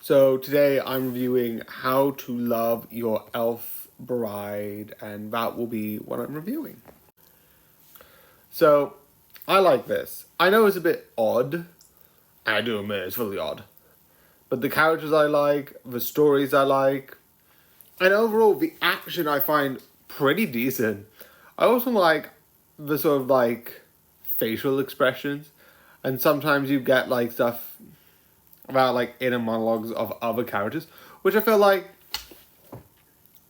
So today I'm reviewing How to Love Your Elf Bride, and that will be what I'm reviewing. So, I like this. I know it's a bit odd, and I do admit it's really odd. But the characters I like, the stories I like, and overall the action I find pretty decent. I also like the sort of like facial expressions, and sometimes you get like stuff about like inner monologues of other characters, which I feel like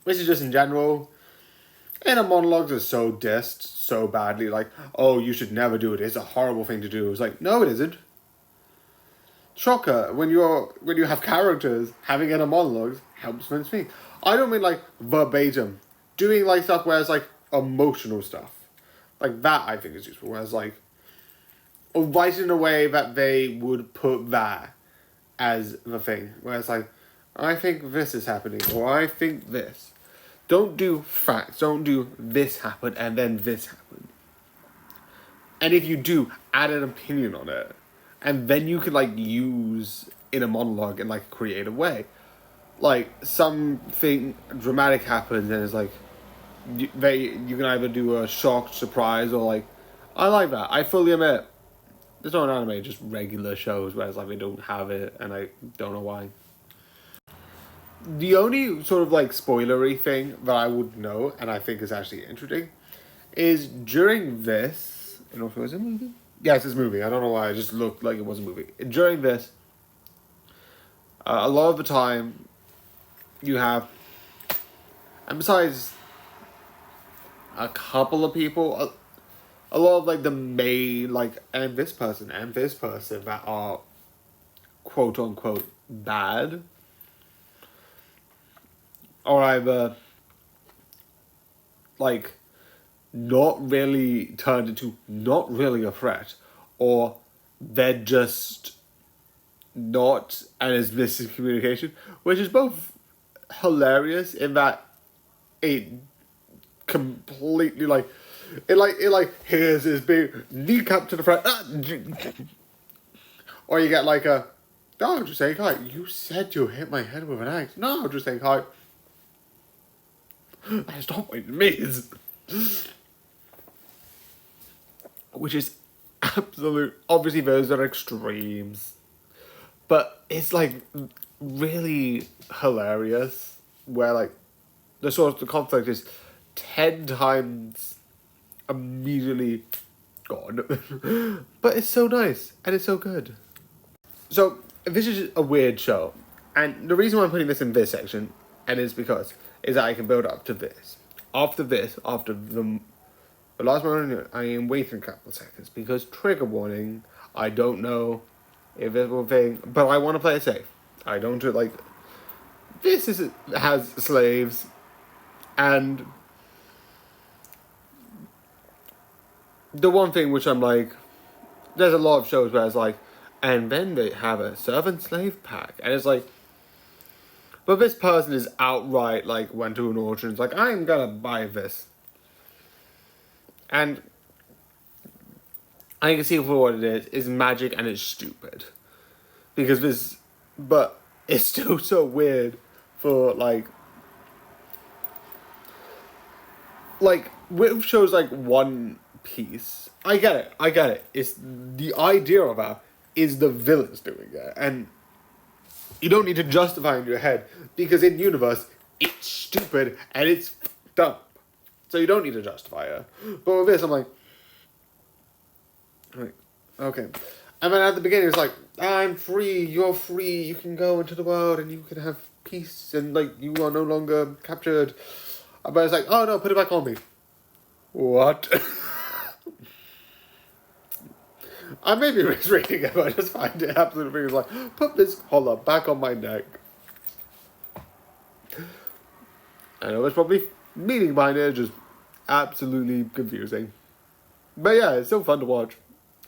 this is just in general. Inner monologues are so dissed so badly, like, oh, you should never do it. It's a horrible thing to do. It's like, no, it isn't. Shocker, when you have characters having inner monologues helps them speak. I don't mean like verbatim. Doing like stuff where it's like emotional stuff. Like that I think is useful. Whereas like or write in a way that they would put that as the thing. Where it's like, I think this is happening, or I think this. Don't do facts. Don't do this happened and then this happened. And if you do, add an opinion on it. And then you can like use in a monologue in like a creative way. Like something dramatic happens and it's like you can either do a shocked surprise or like, I like that. I fully admit there's no anime, just regular shows where it's like they don't have it and I don't know why. The only sort of like spoilery thing that I would know, and I think is actually interesting, is during this. And also, is it a movie? Yes, it's a movie. I don't know why. I just looked like it was a movie. During this, a lot of the time, you have, and besides a couple of people, a lot of like the main like and this person that are quote unquote bad. Or either like not really turned into not really a threat, or they're just not, and it's missing communication, which is both hilarious in that it completely like it here's his big kneecap to the front, or you get like a, no, I'm just saying hi. You said you hit my head with an axe. No, I'm just saying hi. That's not what it means. Which is absolute. Obviously, those are extremes. But it's like really hilarious where like the source of the conflict is 10 times immediately gone. But it's so nice and it's so good. So, this is a weird show. And the reason why I'm putting this in this section, and is because, is that I can build up to this. After the last moment, I am waiting a couple of seconds because trigger warning. I don't know if it will thing, but I want to play it safe. I don't do like has slaves, and the one thing which I'm like, there's a lot of shows where it's like, and then they have a servant slave pack, and it's like. But this person is outright, like, went to an auction, it's like, I'm gonna buy this. And I can see for what it is magic and it's stupid. Because this, but it's still so weird for, like, with shows like One Piece, I get it. It's the idea of that is the villains doing it, and you don't need to justify in your head, because in universe, it's stupid and it's dumb. So you don't need to justify it. But with this, I'm like, okay. And then at the beginning, it's like, I'm free, you're free, you can go into the world and you can have peace and like, you are no longer captured. But it's like, oh no, put it back on me. What? I may be misreading it, but I just find it absolutely like, put this collar back on my neck. I know there's probably meaning behind it, just absolutely confusing. But yeah, it's still fun to watch.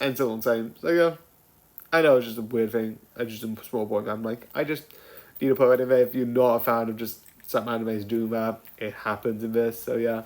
And still insane. So yeah, I know it's just a weird thing. I'm just a small boy. I'm like, I just need to put it in there. If you're not a fan of just some animes doing that, it happens in this. So yeah.